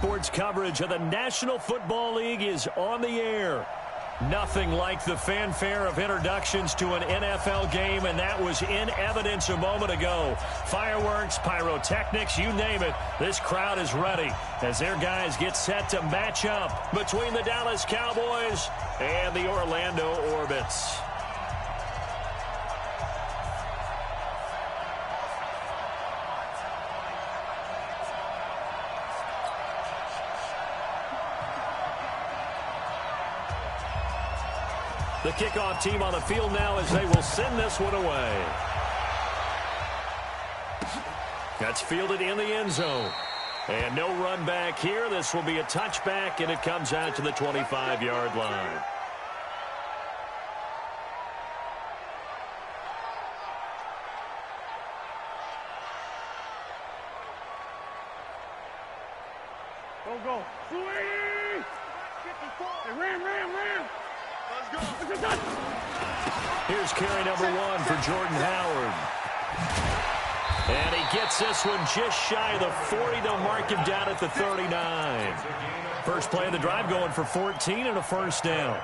Sports coverage of the National Football League is on the air. Nothing like the fanfare of introductions to an NFL game, and that was in evidence a moment ago. Fireworks, pyrotechnics, you name it. This crowd is ready as their guys get set to match up between the Dallas Cowboys and the Orlando Orbits. The kickoff team on the field now as they will send this one away. That's fielded in the end zone. And no run back here. This will be a touchback, and it comes out to the 25-yard line. Go. Sweet! Hey, ram! Here's carry number 1 for Jordan Howard. And he gets this one just shy of the 40. They'll mark him down at the 39. First play of the drive going for 14 and a first down.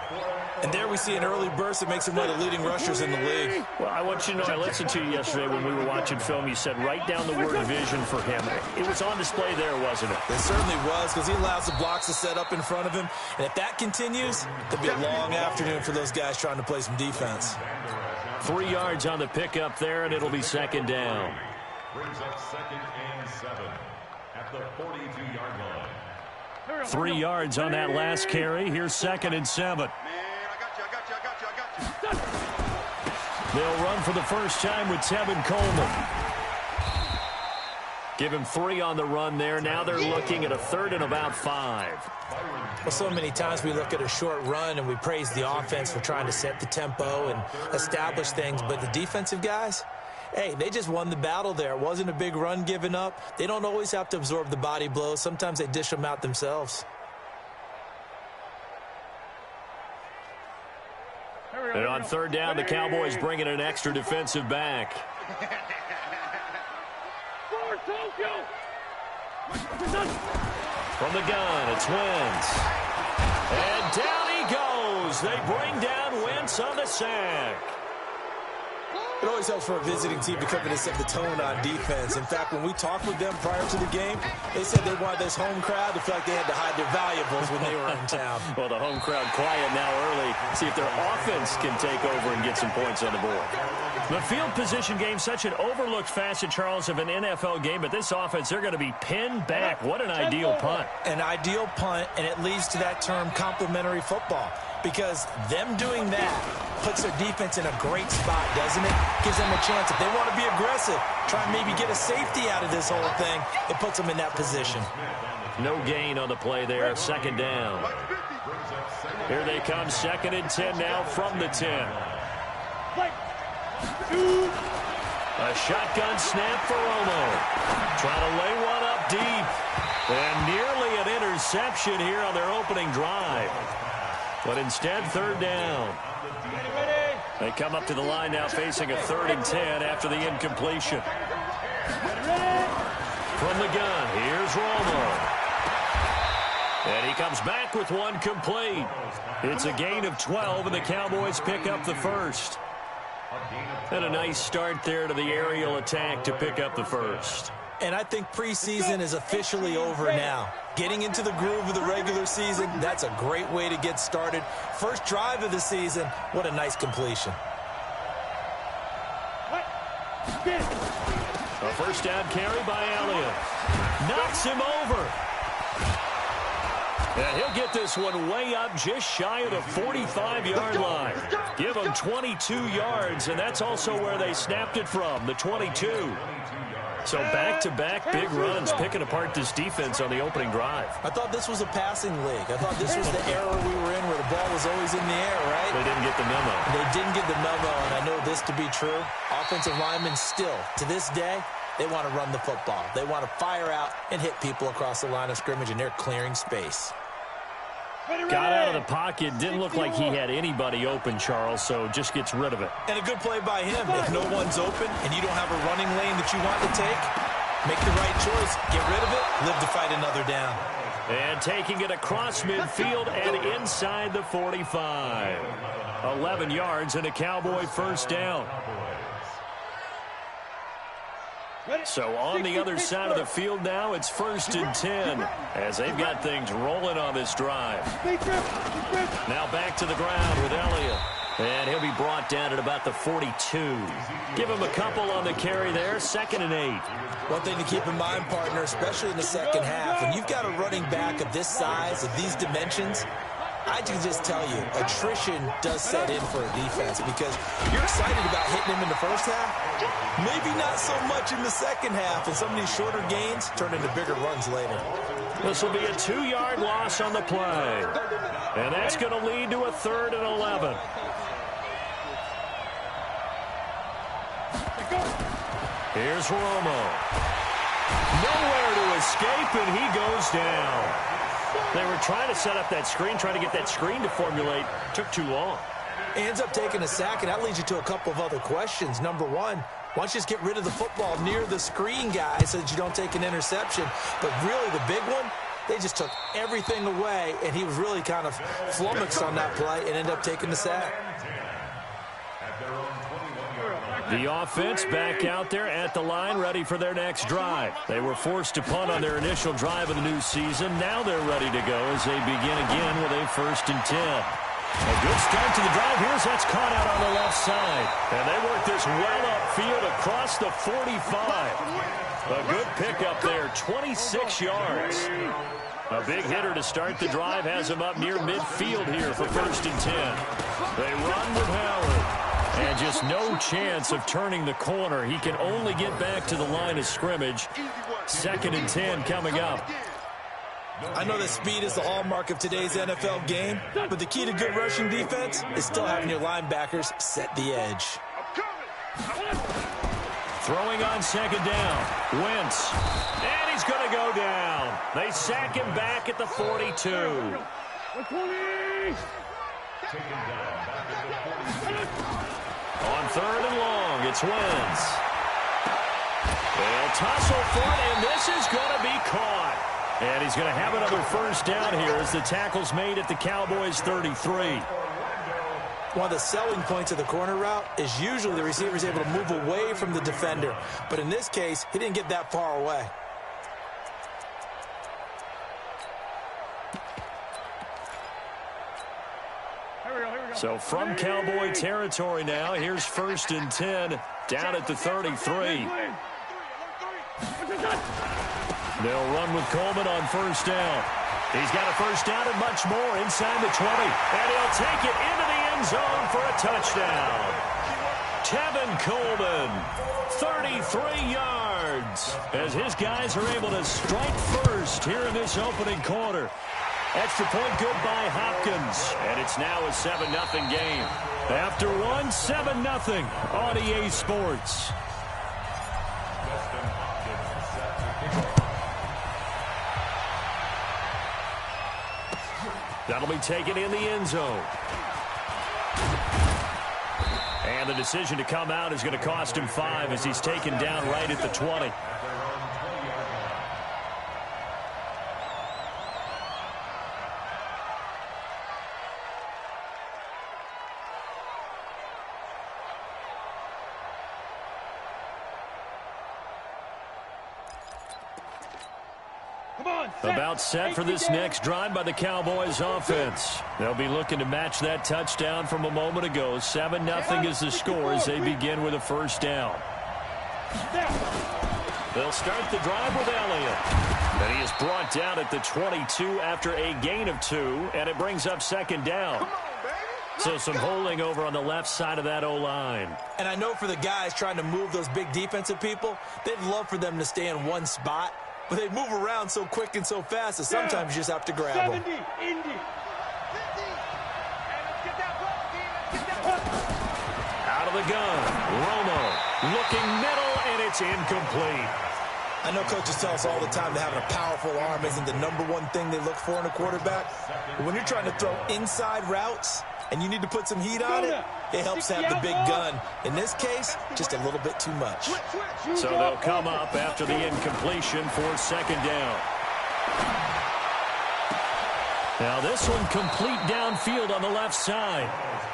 And there we see an early burst that makes him one of the leading rushers in the league. Well, I want you to know, I listened to you yesterday when we were watching film. You said write down the word vision for him. It was on display there, wasn't it? It certainly was, because he allows the blocks to set up in front of him. And if that continues, it'll be a long afternoon for those guys trying to play some defense. 3 yards on the pickup there, and it'll be second down. Brings up 2nd and 7 at the 42-yard line. 3 yards on that last carry. Here's 2nd and 7. They'll run for the first time with Tevin Coleman. Give him 3 on the run there. Now they're looking at a 3rd and about 5. Well, so many times we look at a short run and we praise the offense for trying to set the tempo and establish things. But the defensive guys, hey, they just won the battle there. It wasn't a big run given up. They don't always have to absorb the body blows. Sometimes they dish them out themselves. And on 3rd down, the Cowboys bring in an extra defensive back. From the gun, it's Wentz. And down he goes. They bring down Wentz on the sack. It always helps for a visiting team to come in and set the tone on defense. In fact, when we talked with them prior to the game, they said they wanted this home crowd to feel like they had to hide their valuables when they were in town. Well, the home crowd quiet now early. See if their offense can take over and get some points on the board. The field position game, such an overlooked facet, Charles, of an NFL game. But this offense, they're going to be pinned back. What an ideal punt. An ideal punt, and it leads to that term complementary football. Because them doing that puts their defense in a great spot, doesn't it? Gives them a chance. If they want to be aggressive, try and maybe get a safety out of this whole thing, it puts them in that position. No gain on the play there. 2nd down. Here they come. 2nd and 10 now from the 10. A shotgun snap for Romo. Trying to lay one up deep. And nearly an interception here on their opening drive. But instead, 3rd down. They come up to the line now facing a 3rd and 10 after the incompletion. From the gun, here's Romo. And he comes back with one complete. It's a gain of 12, and the Cowboys pick up the first. And a nice start there to the aerial attack to pick up the first. And I think preseason is officially over now. Getting into the groove of the regular season, that's a great way to get started. First drive of the season, what a nice completion. A first down carry by Elliott. Knocks him over. And he'll get this one way up just shy of the 45-yard line. Give them 22 yards, and that's also where they snapped it from, the 22. So back-to-back big runs, picking apart this defense on the opening drive. I thought this was a passing league. I thought this was the era we were in where the ball was always in the air, right? They didn't get the memo. They didn't get the memo, and I know this to be true. Offensive linemen still, to this day, they want to run the football. They want to fire out and hit people across the line of scrimmage, and they're clearing space. Got out of the pocket. Didn't look like he had anybody open, Charles, so just gets rid of it. And a good play by him. If no one's open and you don't have a running lane that you want to take, make the right choice. Get rid of it. Live to fight another down. And taking it across midfield and inside the 45. 11 yards and a Cowboy first down. So on the other side of the field now, it's 1st and 10 as they've got things rolling on this drive. Now back to the ground with Elliott. And he'll be brought down at about the 42. Give him a couple on the carry there, 2nd and 8. One thing to keep in mind, partner, especially in the second half, when you've got a running back of this size, of these dimensions, I can just tell you, attrition does set in for a defense because you're excited about hitting him in the first half. Maybe not so much in the second half, and some of these shorter gains turn into bigger runs later. This will be a 2-yard loss on the play. And that's going to lead to a 3rd and 11. Here's Romo. Nowhere to escape, and he goes down. They were trying to set up that screen, trying to get that screen to formulate. Took too long. Ends up taking a sack, and that leads you to a couple of other questions. Number one, why don't you just get rid of the football near the screen guy so that you don't take an interception? But really the big one, they just took everything away, and he was really kind of flummoxed on that play and ended up taking the sack. The offense back out there at the line, ready for their next drive. They were forced to punt on their initial drive of the new season. Now they're ready to go as they begin again with a 1st and 10. A good start to the drive. Here's that's caught out on the left side. And they work this well upfield across the 45. A good pickup there, 26 yards. A big hitter to start the drive has him up near midfield here for 1st and 10. They run with Howard. And just no chance of turning the corner. He can only get back to the line of scrimmage. 2nd and 10 coming up. I know that speed is the hallmark of today's NFL game, but the key to good rushing defense is still having your linebackers set the edge. Throwing on 2nd down. Wentz. And he's going to go down. They sack him back at the 42. On 3rd and long, it's Wentz. They'll tussle for it, and this is going to be caught. And he's going to have another first down here as the tackle's made at the Cowboys' 33. One of the selling points of the corner route is usually the receiver is able to move away from the defender. But in this case, he didn't get that far away. So from Cowboy territory now, here's 1st and 10 down at the 33. They'll run with Coleman on 1st down. He's got a first down and much more inside the 20. And he'll take it into the end zone for a touchdown. Tevin Coleman, 33 yards, as his guys are able to strike first here in this opening quarter. Extra point good by Hopkins, and it's now a 7-0 game. After one, 7-0 on EA Sports. That'll be taken in the end zone. And the decision to come out is going to cost him 5 as he's taken down right at the 20. About set for this next drive by the Cowboys offense. They'll be looking to match that touchdown from a moment ago. 7-0 is the score as they begin with a first down. They'll start the drive with Elliott. And he is brought down at the 22 after a gain of 2, and it brings up 2nd down. So some holding over on the left side of that O-line. And I know for the guys trying to move those big defensive people, they'd love for them to stay in one spot. But they move around so quick and so fast that sometimes you just have to grab them. Out of the gun, Romo looking middle, and it's incomplete. I know coaches tell us all the time that having a powerful arm isn't the #1 thing they look for in a quarterback. But when you're trying to throw inside routes and you need to put some heat on it, it helps have the big gun. In this case, just a little bit too much. So they'll come up after the incompletion for 2nd down. Now this one complete downfield on the left side.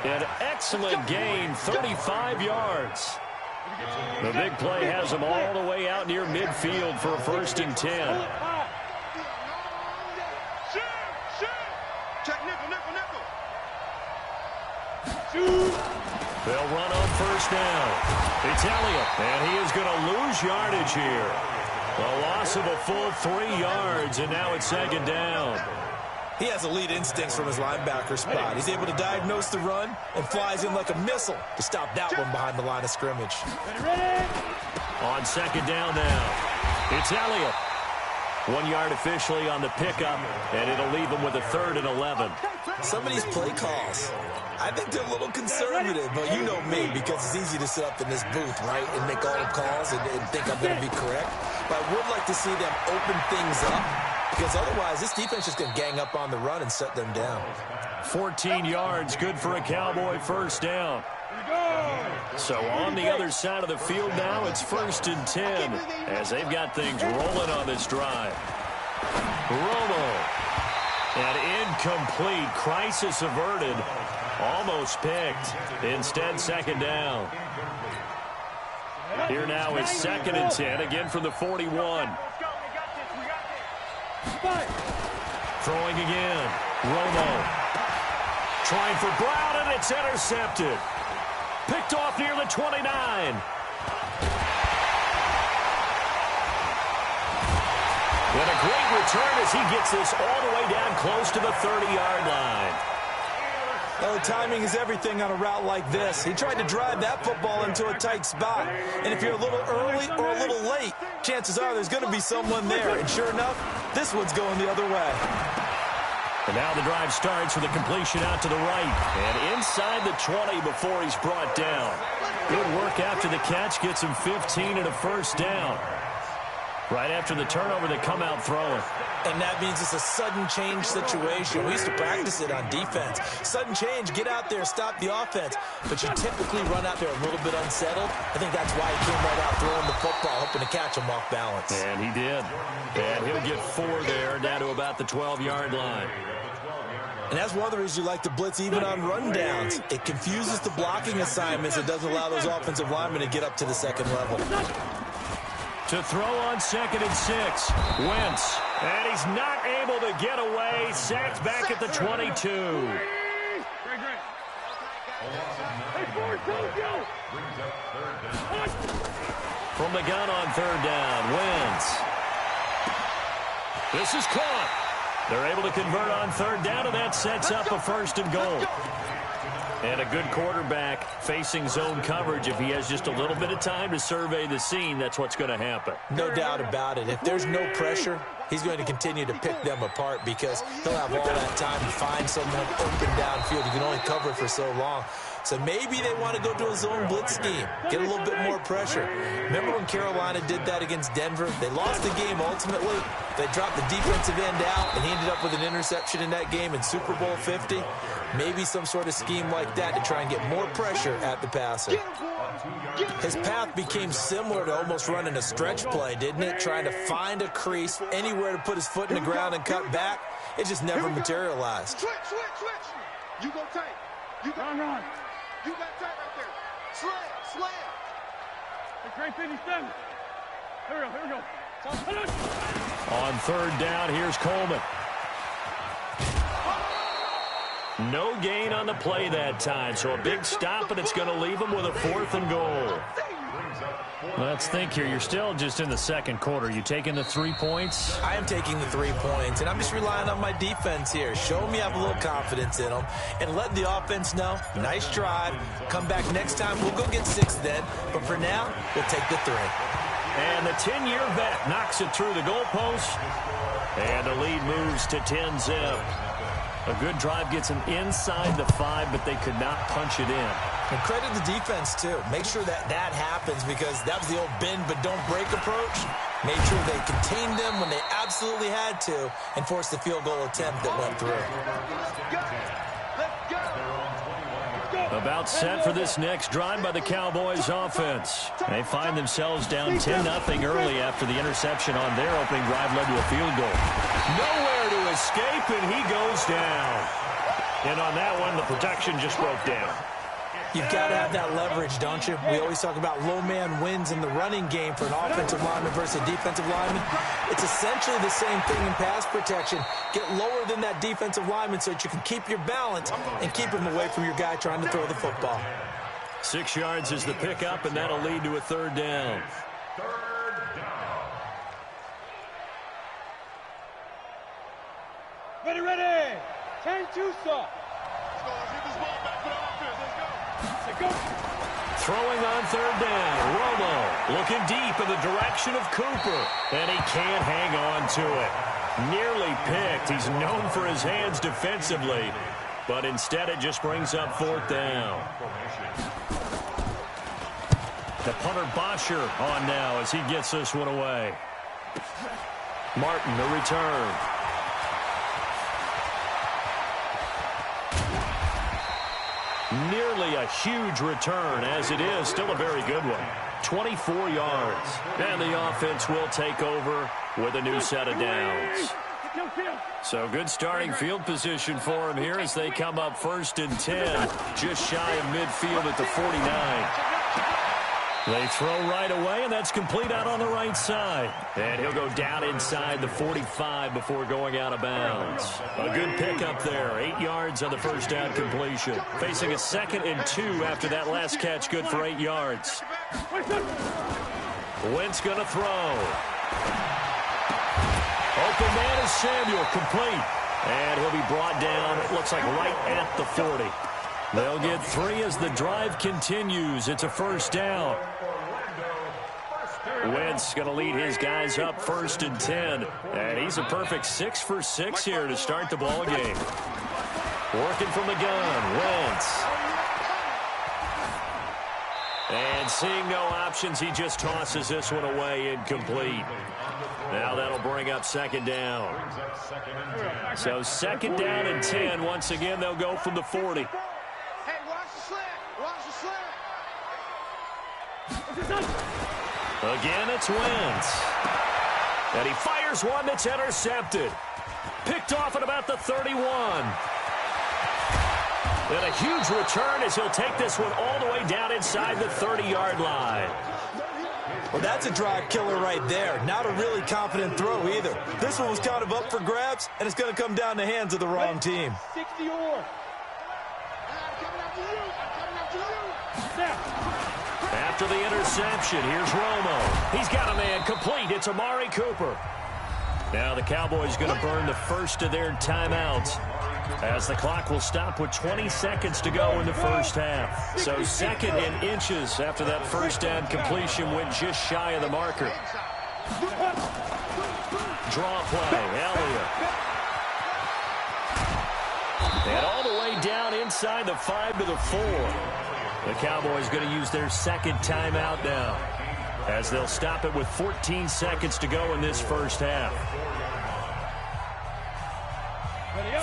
An excellent gain, 35 yards. The big play has him all the way out near midfield for a 1st and 10. They'll run on 1st down. Italia, and he is going to lose yardage here. A loss of a full 3 yards, and now it's 2nd down. He has elite instincts from his linebacker spot. He's able to diagnose the run and flies in like a missile to stop that one behind the line of scrimmage. On 2nd down now, Italia. 1 yard officially on the pickup, and it'll leave him with a 3rd and 11. Some of these play calls, I think they're a little conservative, but you know me, because it's easy to sit up in this booth, right, and make all the calls and think I'm going to be correct. But I would like to see them open things up, because otherwise this defense is going to gang up on the run and shut them down. 14 yards, good for a Cowboy 1st down. So on the other side of the field now, it's 1st and 10 as they've got things rolling on this drive. Romo. And incomplete. Crisis averted. Almost picked. Instead, 2nd down. Here now is 2nd and 10, again from the 41. Throwing again. Romo. Trying for Brown, and it's intercepted. Picked off near the 29. And a great return as he gets this all the way down close to the 30-yard line. Well, timing is everything on a route like this. He tried to drive that football into a tight spot. And if you're a little early or a little late, chances are there's going to be someone there. And sure enough, this one's going the other way. And now the drive starts with a completion out to the right. And inside the 20 before he's brought down. Good work after the catch. Gets him 15 and a 1st down. Right after the turnover, they come out throwing. And that means it's a sudden change situation. We used to practice it on defense. Sudden change, get out there, stop the offense. But you typically run out there a little bit unsettled. I think that's why he came right out throwing the football, hoping to catch him off balance. And he did. And he'll get 4 there, down to about the 12-yard line. And that's one of the reasons you like to blitz even on rundowns. It confuses the blocking assignments. It doesn't allow those offensive linemen to get up to the 2nd level. To throw on 2nd and 6. Wentz. And he's not able to get away. Sacked back at the 22. From the gun on 3rd down. Wentz. This is caught. They're able to convert on 3rd down, and that sets up a 1st and goal. And a good quarterback facing zone coverage. If he has just a little bit of time to survey the scene, that's what's going to happen. No doubt about it. If there's no pressure, he's going to continue to pick them apart because he'll have all that time to find someone open downfield. You can only cover for so long. So maybe they want to go to a zone blitz scheme, get a little bit more pressure. Remember when Carolina did that against Denver? They lost the game ultimately. They dropped the defensive end out, and he ended up with an interception in that game in Super Bowl 50. Maybe some sort of scheme like that to try and get more pressure at the passer. His path became similar to almost running a stretch play, didn't it? Trying to find a crease, anywhere to put his foot in the ground and cut back. It just never materialized. Switch. You go tight. You go run. You got tight right there. Slam. It's right 57. Here we go. On 3rd down, here's Coleman. No gain on the play that time, so a big stop, and it's going to leave him with a 4th and goal. Let's think here. You're still just in the 2nd quarter. You taking the 3 points? I am taking the 3 points, and I'm just relying on my defense here. Show them you have a little confidence in them, and let the offense know, nice drive. Come back next time. We'll go get 6 then, but for now, we'll take the 3. And the 10-year vet knocks it through the goalpost, and the lead moves to 10-zip. A good drive gets them inside the 5, but they could not punch it in. And credit the defense, too. Make sure that happens because that was the old bend but don't break approach. Made sure they contained them when they absolutely had to and forced the field goal attempt that went through. About set for this next drive by the Cowboys offense. They find themselves down 10-0 early after the interception on their opening drive led to a field goal. Nowhere to escape, and he goes down. And on that one, the protection just broke down. You've got to have that leverage, don't you? We always talk about low man wins in the running game for an offensive lineman versus a defensive lineman. It's essentially the same thing in pass protection. Get lower than that defensive lineman so that you can keep your balance and keep him away from your guy trying to throw the football. 6 yards is the pickup, and that'll lead to a third down. Third down. Ready. Turn two, sir. Let's go. Let's get this ball back for the offense. Let's go. Throwing on third down, Romo looking deep in the direction of Cooper, and he can't hang on to it. Nearly picked. He's known for his hands defensively, but instead it just brings up fourth down. The punter Bosher on now as he gets this one away. Martin, the return. Nearly a huge return, as it is still a very good one. 24 yards. And the offense will take over with a new set of downs. So good starting field position for him here as they come up 1st and 10, just shy of midfield at the 49. They throw right away, and that's complete out on the right side. And he'll go down inside the 45 before going out of bounds. A good pickup there. 8 yards on the first down completion. Facing a 2nd and 2 after that last catch, good for 8 yards. Wentz going to throw. Open man is Samuel, complete. And he'll be brought down, it looks like right at the 40. They'll get 3 as the drive continues. It's a first down. Wentz going to lead his guys up 1st and 10. And he's a perfect 6 for 6 here to start the ball game. Working from the gun, Wentz. And seeing no options, he just tosses this one away incomplete. Now that'll bring up 2nd down. So 2nd down and 10. Once again, they'll go from the 40. Hey, watch the slant. Watch the slant. Again, it's Wentz. And he fires one that's intercepted. Picked off at about the 31. And a huge return as he'll take this one all the way down inside the 30-yard line. Well, that's a drive killer right there. Not a really confident throw either. This one was kind of up for grabs, and it's going to come down the hands of the wrong team. 60 or. After the interception, here's Romo. He's got a man complete. It's Amari Cooper. Now the Cowboys going to burn the first of their timeouts as the clock will stop with 20 seconds to go in the first half. So 2nd and inches after that first down completion went just shy of the marker. Draw play, Elliott. And all the way down inside the 5 to the 4. The Cowboys going to use their 2nd timeout now as they'll stop it with 14 seconds to go in this first half.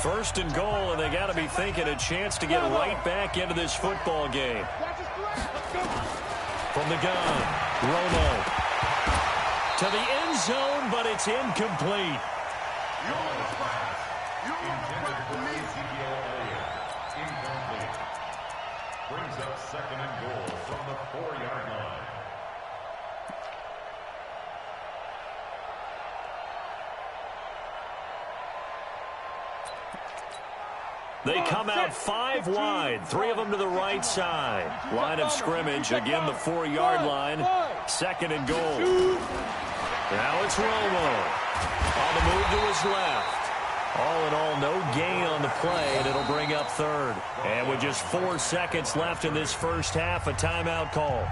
1st and goal, and they got to be thinking a chance to get right back into this football game. From the gun, Romo to the end zone, but it's incomplete. Brings up 2nd and goal from the 4-yard line. They come out 5 wide, 3 of them to the right side. Line of scrimmage, again the 4-yard line. 2nd and goal. Now it's Romo on the move to his left. All in all, no gain on the play, and it'll bring up 3rd. And with just 4 seconds left in this first half, a timeout call.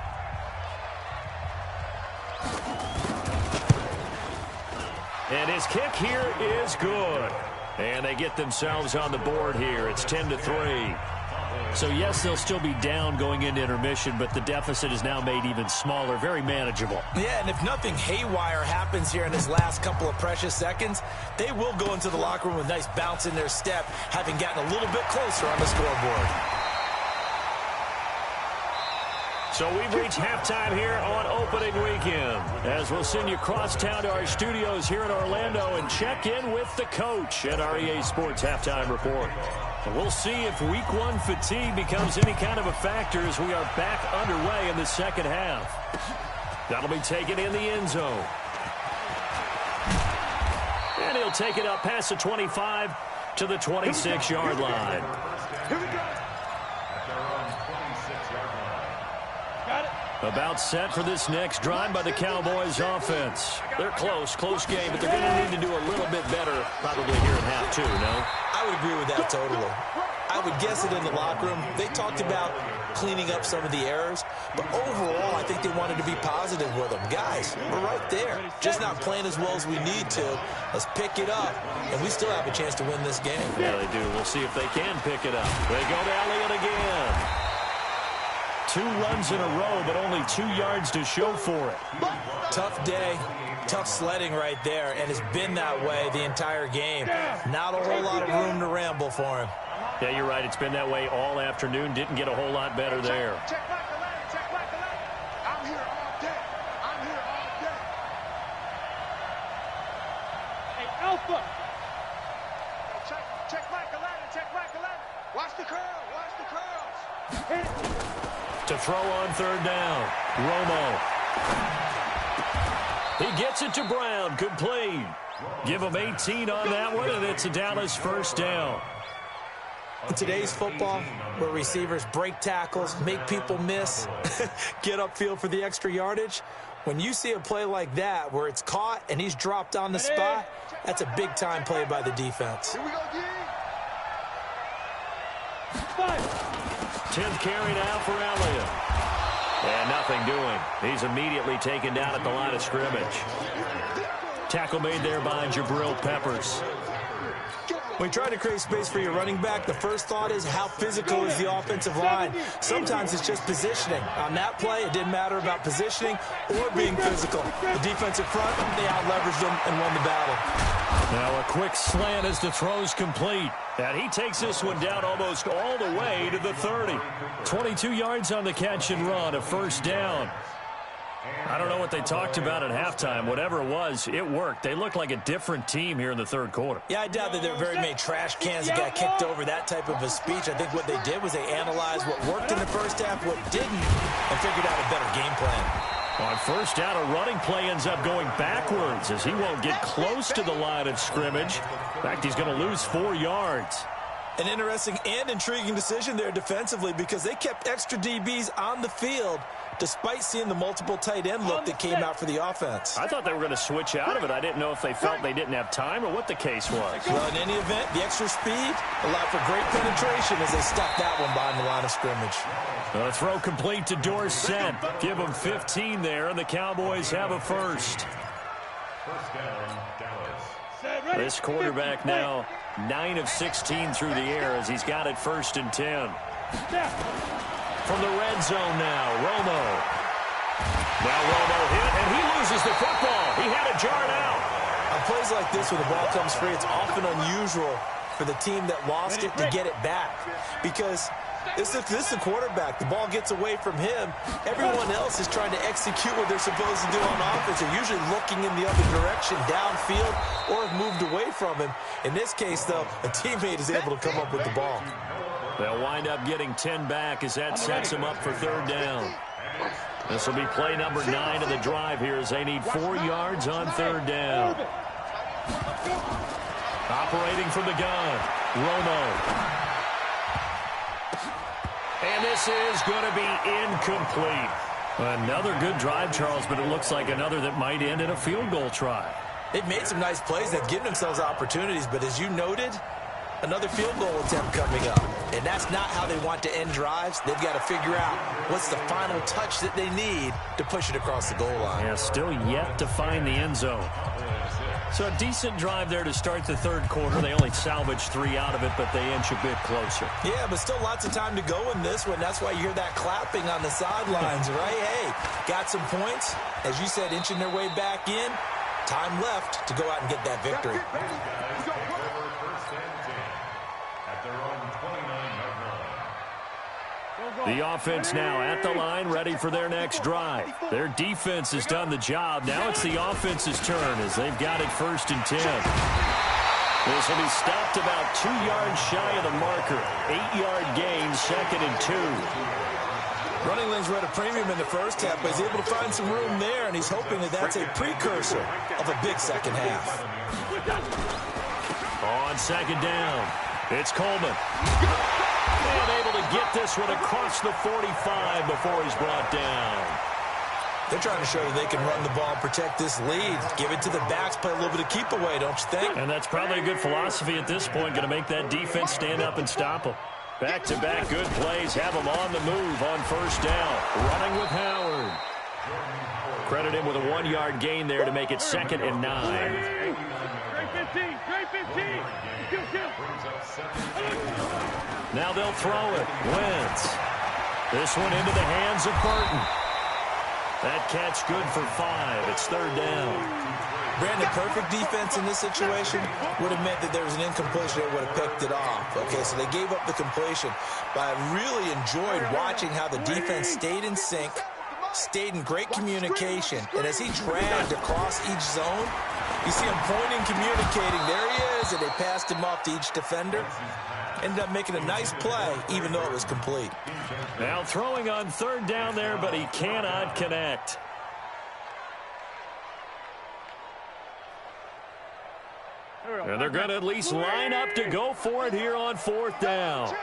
And his kick here is good. And they get themselves on the board here. It's 10-3. So, yes, they'll still be down going into intermission, but the deficit is now made even smaller, very manageable. Yeah, and if nothing haywire happens here in this last couple of precious seconds, they will go into the locker room with a nice bounce in their step, having gotten a little bit closer on the scoreboard. So we've reached halftime here on opening weekend, as we'll send you crosstown to our studios here in Orlando and check in with the coach at our EA Sports Halftime Report. And we'll see if Week 1 fatigue becomes any kind of a factor as we are back underway in the second half. That'll be taken in the end zone. And he'll take it up past the 25 to the 26-yard line. Here we go. Got it. About set for this next drive by the Cowboys offense. They're close game, but they're going to need to do a little bit better probably here in half two, no? I would agree with that totally. I would guess it in the locker room. They talked about cleaning up some of the errors, but overall, I think they wanted to be positive with them. Guys, we're right there. Just not playing as well as we need to. Let's pick it up, and we still have a chance to win this game. Yeah, they do. We'll see if they can pick it up. They go to Elliott again. 2 runs in a row, but only 2 yards to show for it. Tough day, tough sledding right there, and it's been that way the entire game. Not a whole lot of room to ramble for him. Yeah, you're right. It's been that way all afternoon. Didn't get a whole lot better there. Check Michael Allen. Check Michael Allen. I'm here all day. I'm here all day. Hey, Alpha. Hey, check Michael Allen. Check Michael Allen. Watch the curl. Watch the curls. Hit it. To throw on third down, Romo. He gets it to Brown, complete. Give him 18 on that one, and it's a Dallas first down. In today's football, where receivers break tackles, make people miss, get upfield for the extra yardage, when you see a play like that where it's caught and he's dropped on the spot, that's a big-time play by the defense. Here we go, G. 10th carry now for Elliott. And nothing doing. He's immediately taken down at the line of scrimmage. Tackle made there by Jabril Peppers. When you try to create space for your running back, the first thought is how physical is the offensive line. Sometimes it's just positioning. On that play, it didn't matter about positioning or being physical. The defensive front, they out-leveraged them and won the battle. Now a quick slant as the throw's complete. And he takes this one down almost all the way to the 30. 22 yards on the catch and run, a first down. I don't know what they talked about at halftime. Whatever it was, it worked. They looked like a different team here in the third quarter. Yeah, I doubt that there were very many trash cans that got kicked over, that type of a speech. I think what they did was they analyzed what worked in the first half, what didn't, and figured out a better game plan. On first down, a running play ends up going backwards as he won't get close to the line of scrimmage. In fact, he's going to lose 4 yards. An interesting and intriguing decision there defensively because they kept extra DBs on the field despite seeing the multiple tight end look that came out for the offense. I thought they were going to switch out of it. I didn't know if they felt they didn't have time or what the case was. Well, in any event, the extra speed allowed for great penetration as they stuck that one behind the line of scrimmage. A throw complete to Dorsett. Give them 15 there, and the Cowboys have a first. First down, Dallas. This quarterback now 9 of 16 through the air as he's got it first and 10. From the red zone now, Romo. Now Romo hit, and he loses the football. He had it jarred out. On plays like this where the ball comes free, it's often unusual for the team that lost it to get it back. Because this is the quarterback. The ball gets away from him. Everyone else is trying to execute what they're supposed to do on offense. They're usually looking in the other direction, downfield, or have moved away from him. In this case, though, a teammate is able to come up with the ball. They'll wind up getting 10 back as that sets them up for third down. This will be play number 9 of the drive here as they need 4 yards on third down. Operating from the gun, Romo. And this is going to be incomplete. Another good drive, Charles, but it looks like another that might end in a field goal try. They've made some nice plays. They've given themselves opportunities, but as you noted, another field goal attempt coming up. And that's not how they want to end drives. They've got to figure out what's the final touch that they need to push it across the goal line. Yeah, still yet to find the end zone. So a decent drive there to start the third quarter. They only salvaged 3 out of it, but they inch a bit closer. Yeah, but still lots of time to go in this one. That's why you hear that clapping on the sidelines, right? Hey, got some points. As you said, inching their way back in. Time left to go out and get that victory. The offense now at the line, ready for their next drive. Their defense has done the job. Now it's the offense's turn as they've got it 1st and 10. This will be stopped about 2 yards shy of the marker. 8-yard gain, 2nd and 2. Running lanes were at a premium in the first half, but he's able to find some room there, and he's hoping that that's a precursor of a big second half. On 2nd down, it's Coleman. And able to get this one across the 45 before he's brought down. They're trying to show that they can run the ball and protect this lead. Give it to the backs, play a little bit of keep away, don't you think? And that's probably a good philosophy at this point, going to make that defense stand up and stop them. Back-to-back good plays, have them on the move on 1st down. Running with Howard. Credit him with a 1-yard gain there to make it 2nd and 9. Great 15, great 15. Now they'll throw it. Wentz. This one into the hands of Burton. That catch good for 5. It's 3rd down. Brandon, perfect defense in this situation would have meant that there was an incompletion that would have picked it off. Okay, so they gave up the completion. But I really enjoyed watching how the defense stayed in sync, stayed in great communication. And as he dragged across each zone, you see him pointing, communicating. There he is, and they passed him off to each defender. Ended up making a nice play, even though it was complete. Now throwing on 3rd down there, but he cannot connect. And they're going to at least line up to go for it here on 4th down.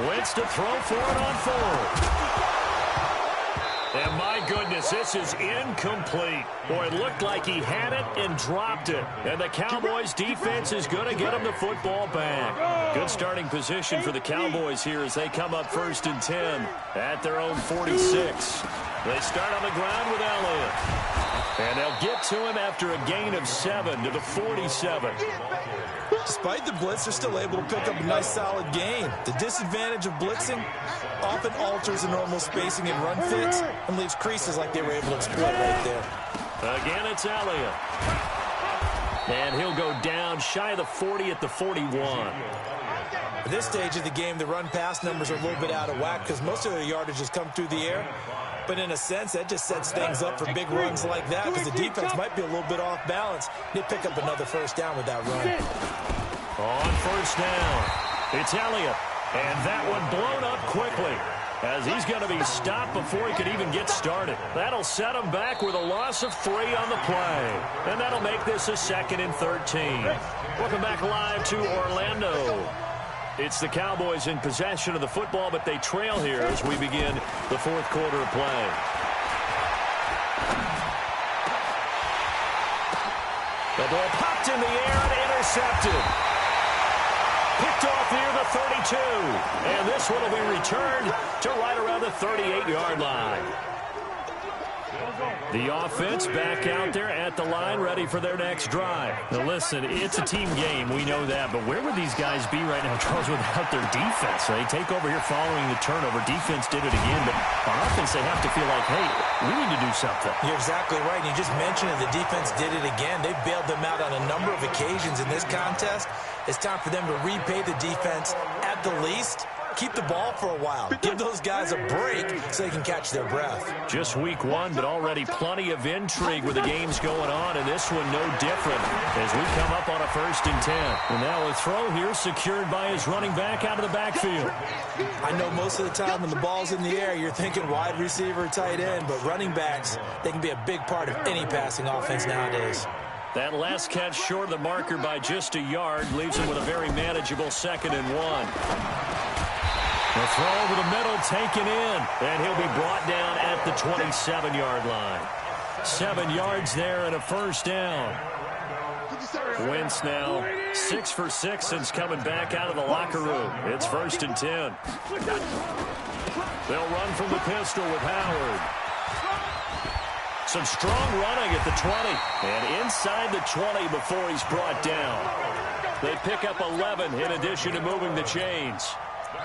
Wentz to throw for it on 4th. And my goodness, this is incomplete. Boy, it looked like he had it and dropped it. And the Cowboys defense is going to get him the football back. Good starting position for the Cowboys here as they come up 1st and 10 at their own 46. They start on the ground with Elliott. And they'll get to him after a gain of 7 to the 47. Despite the blitz, they're still able to pick up a nice solid gain. The disadvantage of blitzing often alters the normal spacing and run fits and leaves creases like they were able to exploit right there. Again, it's Elliott. And he'll go down shy of the 40 at the 41. At this stage of the game, the run-pass numbers are a little bit out of whack because most of their yardage has come through the air. But in a sense, that just sets things up for big runs like that because the defense might be a little bit off balance. They pick up another 1st down with that run. On 1st down, it's Elliott. And that one blown up quickly as he's going to be stopped before he could even get started. That'll set him back with a loss of 3 on the play. And that'll make this a 2nd and 13. Welcome back live to Orlando. It's the Cowboys in possession of the football, but they trail here as we begin the 4th quarter of play. The ball popped in the air and intercepted. Picked off near the 32. And this one will be returned to right around the 38-yard line. The offense back out there at the line, ready for their next drive. Now, listen, it's a team game. We know that. But where would these guys be right now, Charles, without their defense? They take over here following the turnover. Defense did it again. But on offense, they have to feel like, hey, we need to do something. You're exactly right. You just mentioned it. The defense did it again. They bailed them out on a number of occasions in this contest. It's time for them to repay the defense at the least. Keep the ball for a while. Give those guys a break so they can catch their breath. Just week 1, but already plenty of intrigue with the games going on, and this one no different as we come up on a 1st and 10. And now a throw here secured by his running back out of the backfield. I know most of the time when the ball's in the air, you're thinking wide receiver, tight end, but running backs, they can be a big part of any passing offense nowadays. That last catch short of the marker by just a yard leaves him with a very manageable 2nd and 1. The throw over the middle taken in, and he'll be brought down at the 27-yard line. 7 yards there and a 1st down. Wentz now 6 for 6 since coming back out of the locker room. It's 1st and 10. They'll run from the pistol with Howard. Some strong running at the 20, and inside the 20 before he's brought down. They pick up 11 in addition to moving the chains.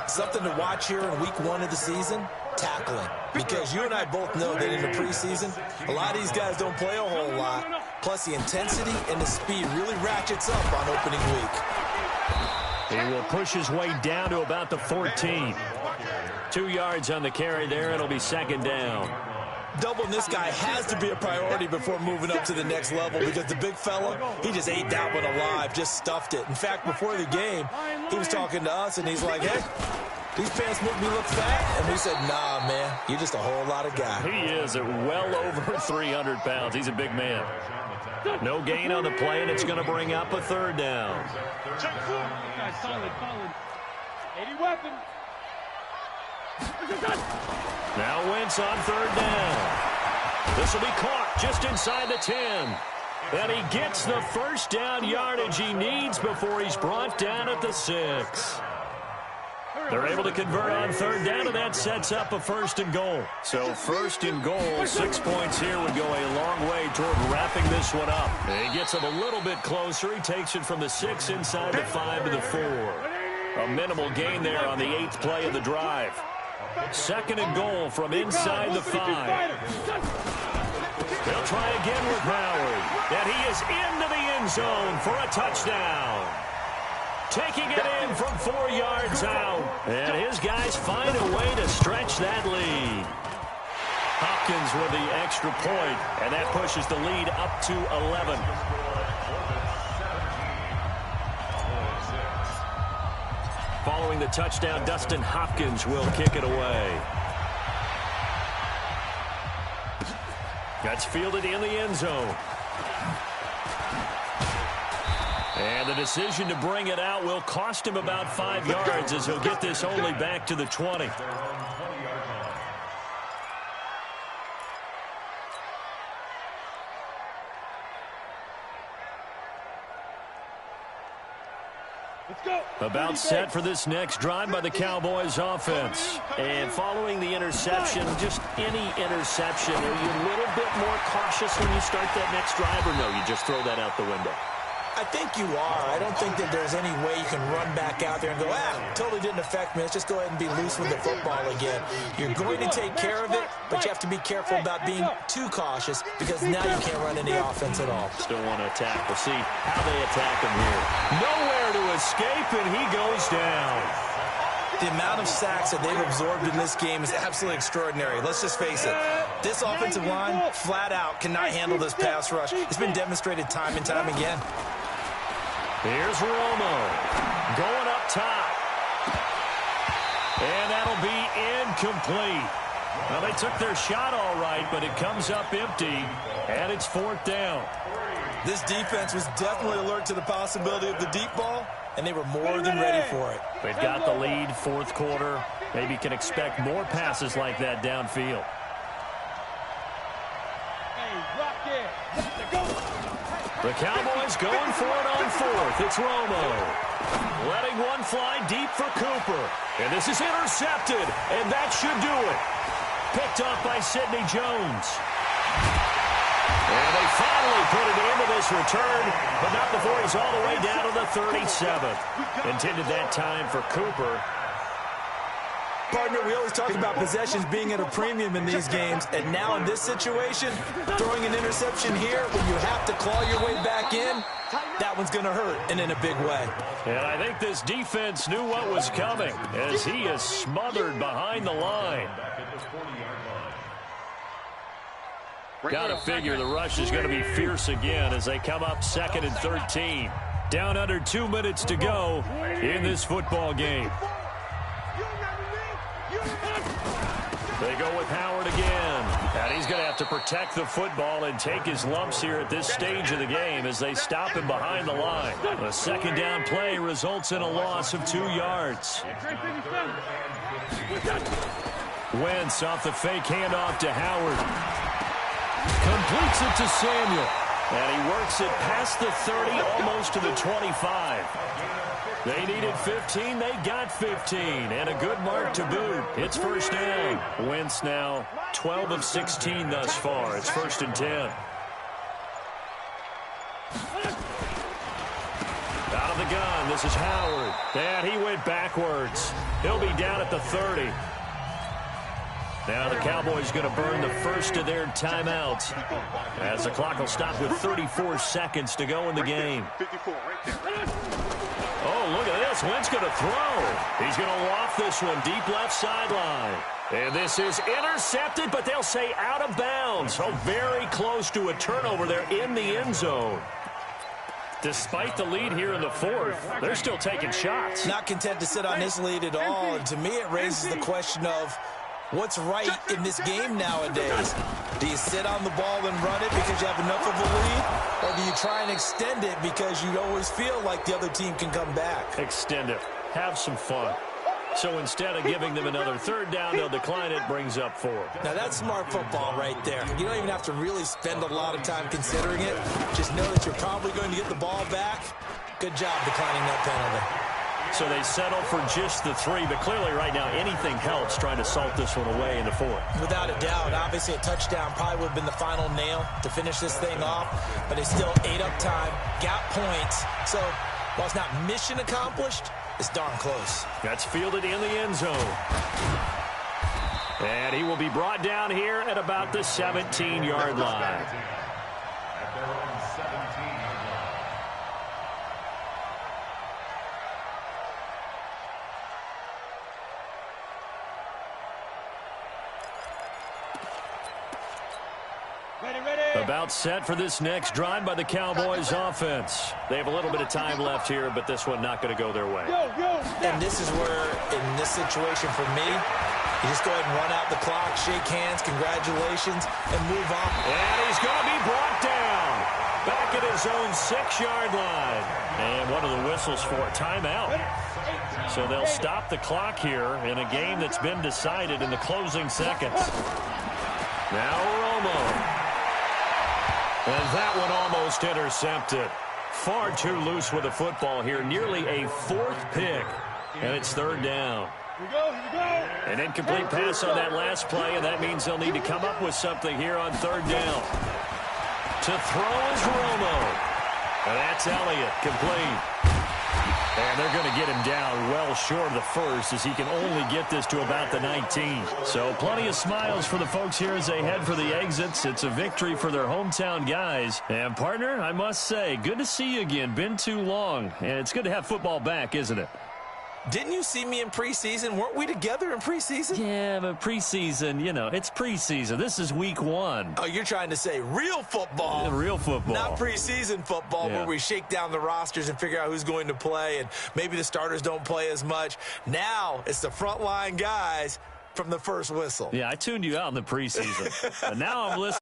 Something to watch here in week 1 of the season, tackling. Because you and I both know that in the preseason, a lot of these guys don't play a whole lot. Plus, the intensity and the speed really ratchets up on opening week. He will push his way down to about the 14. 2 yards on the carry there. It'll be second down. Doubling this guy has to be a priority before moving up to the next level because the big fella, he just ate that one alive, just stuffed it. In fact, before the game, he was talking to us, and he's like, hey, these pants make me look fat. And we said, nah, man, you're just a whole lot of guy. He is at well over 300 pounds. He's a big man. No gain on the play, and it's going to bring up a third down. Solid. 80 weapon. Now Wentz on third down. This will be caught just inside the 10. And he gets the first down yardage he needs before he's brought down at the 6. They're able to convert on third down, and that sets up a first and goal. So first and goal, 6 points here would go a long way toward wrapping this one up. He gets it a little bit closer. He takes it from the 6 inside the 5 to the 4. A minimal gain there on the 8th play of the drive. Second and goal from inside the 5. They'll try again with Howard. And he is into the end zone for a touchdown. Taking it in from 4 yards out. And his guys find a way to stretch that lead. Hopkins with the extra point, and that pushes the lead up to 11. Following the touchdown, Dustin Hopkins will kick it away. That's fielded in the end zone. And the decision to bring it out will cost him about 5 yards as he'll get this only back to the 20. About set for this next drive by the Cowboys offense. And following the interception, just any interception, are you a little bit more cautious when you start that next drive, or no, you just throw that out the window? I think you are. I don't think that there's any way you can run back out there and go, totally didn't affect me. Let's just go ahead and be loose with the football again. You're going to take care of it, but you have to be careful about being too cautious because now you can't run any offense at all. Still want to attack. We'll see how they attack him here. Nowhere to escape, and he goes down. The amount of sacks that they've absorbed in this game is absolutely extraordinary. Let's just face it. This offensive line, flat out, cannot handle this pass rush. It's been demonstrated time and time again. Here's Romo going up top. And that'll be incomplete. Well, they took their shot all right, but it comes up empty, and it's 4th down. This defense was definitely alert to the possibility of the deep ball, and they were more than ready for it. They've got the lead, 4th quarter. Maybe can expect more passes like that downfield. The Cowboys going for it on 4th. It's Romo. Letting one fly deep for Cooper. And this is intercepted, and that should do it. Picked off by Sidney Jones. And they finally put it into this return, but not before he's all the way down to the 37th. Intended that time for Cooper. Partner, we always talk about possessions being at a premium in these games, and now in this situation, throwing an interception here when you have to claw your way back in, that one's going to hurt, and in a big way. And I think this defense knew what was coming as he is smothered behind the line. Got to figure the rush is going to be fierce again as they come up 2nd and 13. Down under 2 minutes to go in this football game. They go with Howard again. And he's going to have to protect the football and take his lumps here at this stage of the game as they stop him behind the line. A 2nd down play results in a loss of 2 yards. Wentz off the fake handoff to Howard. Completes it to Samuel. And he works it past the 30, almost to the 25. They needed 15. They got 15. And a good mark to boot. It's 1st down. Wentz now 12 of 16 thus far. It's 1st and 10. Out of the gun. This is Howard. And he went backwards. He'll be down at the 30. Now the Cowboys going to burn the first of their timeouts as the clock will stop with 34 seconds to go in the game. Oh, look at pass. Lynn's going to throw. He's going to loft this one deep left sideline. And this is intercepted, but they'll say out of bounds. So very close to a turnover there in the end zone. Despite the lead here in the fourth, they're still taking shots. Not content to sit on this lead at all. And to me, it raises the question of what's right in this game nowadays. Do you sit on the ball and run it because you have enough of a lead? Or do you try and extend it because you always feel like the other team can come back? Extend it. Have some fun. So instead of giving them another third down, they'll decline it, brings up 4. Now, that's smart football right there. You don't even have to really spend a lot of time considering it. Just know that you're probably going to get the ball back. Good job declining that penalty. So they settle for just the 3, but clearly right now anything helps trying to salt this one away in the 4th. Without a doubt. Obviously, a touchdown probably would have been the final nail to finish this thing off, but it's still ate up time, got points. So while it's not mission accomplished, it's darn close. That's fielded in the end zone. And he will be brought down here at about the 17-yard line. At their own 17-yard line. About set for this next drive by the Cowboys offense. They have a little bit of time left here, but this one not going to go their way. And this is where, in this situation for me, you just go ahead and run out the clock, shake hands, congratulations, and move on. And he's going to be brought down back at his own 6-yard line. And one of the whistles for a timeout. So they'll stop the clock here in a game that's been decided in the closing seconds. Now Romo. And that one almost intercepted. Far too loose with the football here. Nearly a 4th pick. And it's 3rd down. Here we go. An incomplete pass on that last play, and that means they'll need to come up with something here on 3rd down. To throw is Romo. And that's Elliott, complete. And they're going to get him down well short of the first as he can only get this to about the 19. So plenty of smiles for the folks here as they head for the exits. It's a victory for their hometown guys. And partner, I must say, good to see you again. Been too long. And it's good to have football back, isn't it? Didn't you see me in preseason? Weren't we together in preseason? Yeah, but preseason, you know, it's preseason. This is week 1. Oh, you're trying to say real football. Yeah, real football. Not preseason football where we shake down the rosters and figure out who's going to play, and maybe the starters don't play as much. Now it's the frontline guys from the first whistle. Yeah, I tuned you out in the preseason. But now I'm listening.